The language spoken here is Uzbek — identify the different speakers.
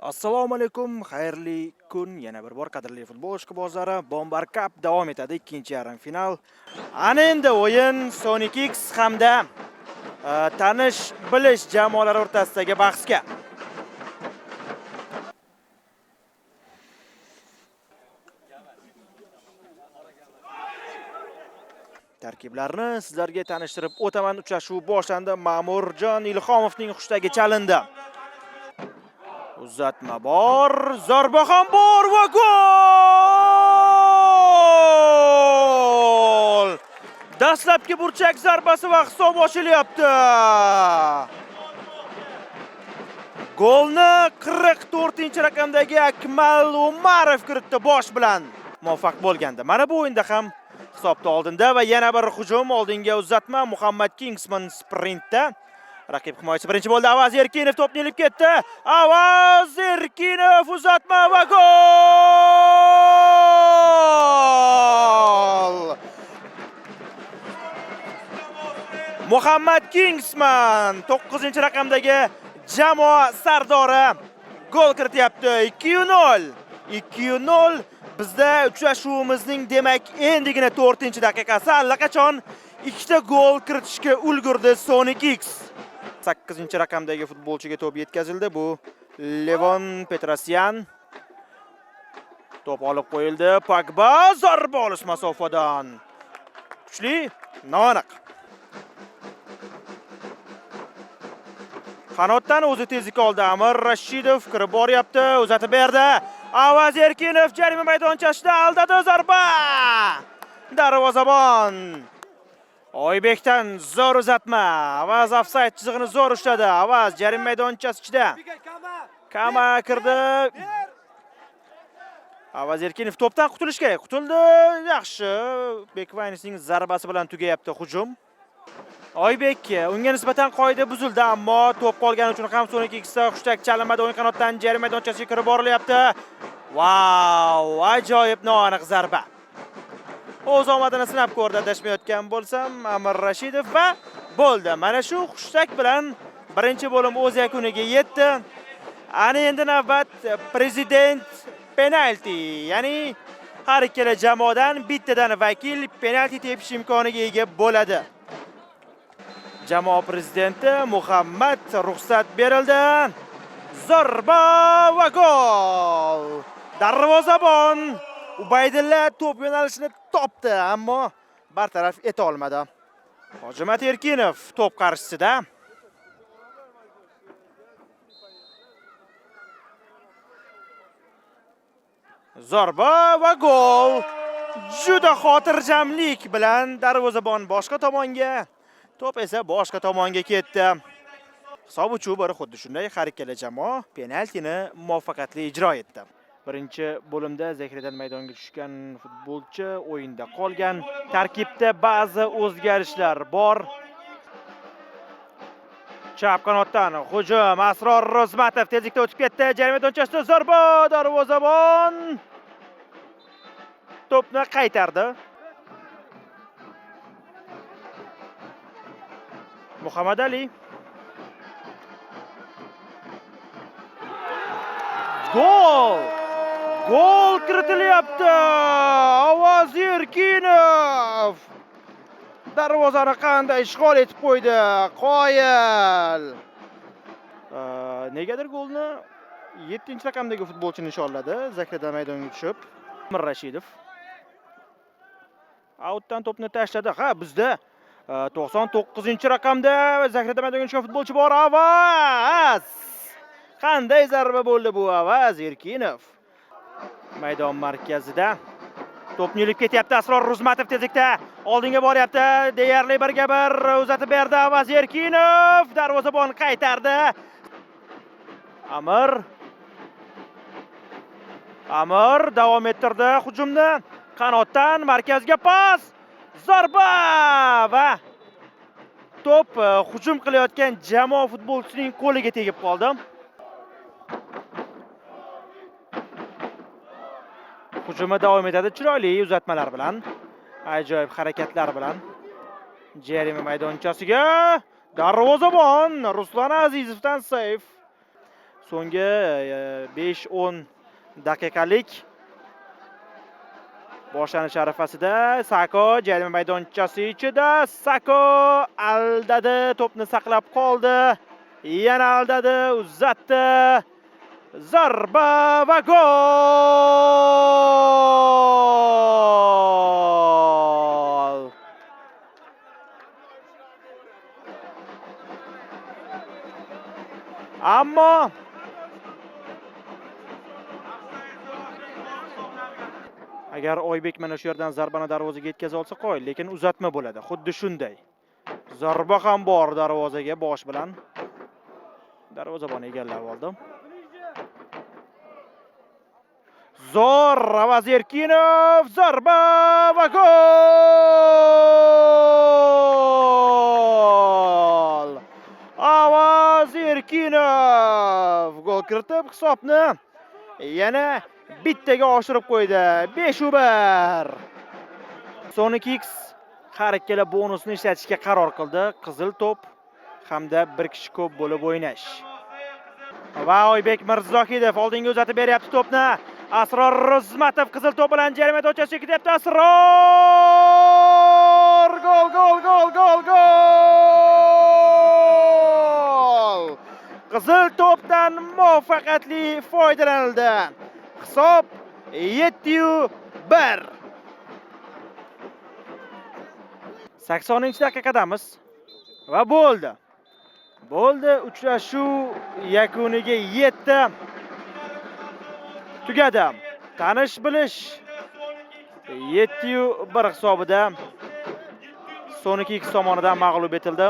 Speaker 1: Assalomu alaykum, xayrli kun. Yana bir bor qadrli futbol ishqibozlari, Bombar Cup davom etadi, ikkinchi yarim final. Ana endi o'yin Sonic X hamda tanish bilish jamoalari o'rtasidagi bahsga. Tarkiblarni sizlarga tanishtirib o'taman. Uchrashuv boshlandi. Ma'murjon Ilhomovning xushtagi chalindi. Uzatma bor, zarba ham bor va gol! Dastlabki burchak zarbasi va hisob ochilyapti. Golni 44-raqamdagi Akmal Umarov kiritdi bosh bilan. Muvaffaq bo'lgandi. Mana bu o'yinda ham hisobda oldinda va yana bir hujum, oldinga uzatma. Muhammad Kingsman sprintda. Raqib himoyachisi birinchi bo'ldi. Avaz Erkinov to'pni ilib ketdi. Avaz Erkinov uzatma va gol! Muhammad Kingsman 9-raqamdagi jamoa sardori gol kirityapti. 2-0. 2-0. Bizda uchrashuvimizning demak endigina 4-daqiqasi allaqachon ikkita gol kiritishga ulgurdi Sonic X. 8-raqamdagi futbolchiga to'p yetkazildi. Bu Levon Petrosyan. To'p olib qo'yildi. Pogba zarba olish masofadan. Kuchli, noaniq. Qanotdan o'zi tezlik oldi. Amir Rashidov kirib boryapti, uzatib berdi. Avaz Erkinov jarima maydonchasida aldadi, zarba! Darvozabon Oybekdan zo'r uzatma. Avaz ofsayd chizig'ini zo'r ushladi. Avaz jarima maydonchasi ichida. Kama kirdi. Avaz Erkinov to'pdan qutulish kerak. Qutuldi. Yaxshi. Bekvaynisning zarbasi bilan tugayapti hujum. Oybek unga nisbatan qoida buzildi, ammo to'p qolgani uchun ham Sonic X'da xushtak chalinmadi. O'yin qanotdan jarima maydonchasiga kirib borilyapti. Vau, ajoyib noaniq zarba. O'z omadini sinab ko'rdi, adashmayotgan bo'lsam, Amir Rashidov va bo'ldi. Mana shu xushtak bilan birinchi bo'lim o'z yakuniga yetdi. Ana endi navbat prezident penalti, ya'ni har ikkala jamoadan bittadan vakil penalti tepish imkoniga ega bo'ladi. Jamoa prezidenti Muhammad ruxsat berildi. Zarba va gol! Darvozabon Ubaydilla to'p yo'nalishini topdi, ammo bartaraf eta olmadi. Hojimat Erkinov to'p qarshisida. Zarba va gol! Juda xotirjamlik bilan darvozabon boshqa tomonga, to'p esa boshqa tomonga ketdi. Hisob uchuvi xuddi shunday, har ikkala jamoa penaltini muvaffaqiyatli ijro etdi. Birinchi bo'limda zaxiradan maydonga tushgan futbolchi o'yinda qolgan. Tarkibda ba'zi o'zgarishlar bor. Chap qanotdan hujum, Asror Rozmatov tezlikda o'tib ketdi. Jarima maydonchasida zarba, darvozabon to'pni qaytardi. Muhammad Ali. Gol! Gol kiritilyapti. Avaz Erkinov darvozani qanday ishg'ol etib qo'ydi. Qoyil. Negadir golni 7-raqamdagi futbolchi nishonladi. Zaxiradan maydonga tushib, Amir Rashidov outdan to'pni tashladi. Ha, bizda 99-raqamda zaxiradan maydonga tushgan futbolchi bor. Avaz! Qanday zarba bo'ldi bu? Avaz Erkinov maydon markazida to'pni ilib ketyapti. Asror Rozmatov tezlikda oldinga boryapti. Deyarli 1-1 uzatib berdi. Avaz Erkinov darvozabon qaytardi. Amir davom ettirdi hujumni. Qanotdan markazga pas. Zarba va to'p hujum qilayotgan jamoa futbolchisining qo'liga tegib qoldi. Hujumi davom etadi chiroyli uzatmalar bilan, ajoyib harakatlar bilan. Jarima maydonchasiga darvozabon Ruslan Azizovdan seyf. so'nggi 5-10 daqiqalik boshlanish arafasida Sako jarima maydonchasi ichida Sako aldadi, to'pni saqlab qoldi. Yana aldadi, uzatdi. Zarba va gol! Ammo agar Oybek mana shu yerdan zarbani darvozaga yetkaza olsa qo'y, lekin uzatma bo'ladi. Xuddi shunday. Zarba ham bor darvozaga bosh bilan. Darvozabon egallab oldi. Zo'r Vazirkinov, zarba va gol! Vazirkinov gol kiritib hisobni yana bittaga oshirib qo'ydi. 5-1. Sonic X har ikkala bonusni ishlatishga qaror qildi. Qizil to'p hamda bir kishi ko'p bo'lib o'ynash. Va Oybek Mirzohidov oldinga uzatib beryapti to'pni. Asror Rozmatov qizil to'p bilan jarima maydonchasiga ketyapti. Asror! Gol, gol, gol, gol, gol! Qizil to'pdan muvaffaqiyatli foydalanildi. Hisob 7-1. 80-daqiqadamiz va bo'ldi. Uchrashuv yakuniga yetdi. Tugadi. Tanish bilish 7-1 hisobida Sonic X tomonidan mag'lub etildi.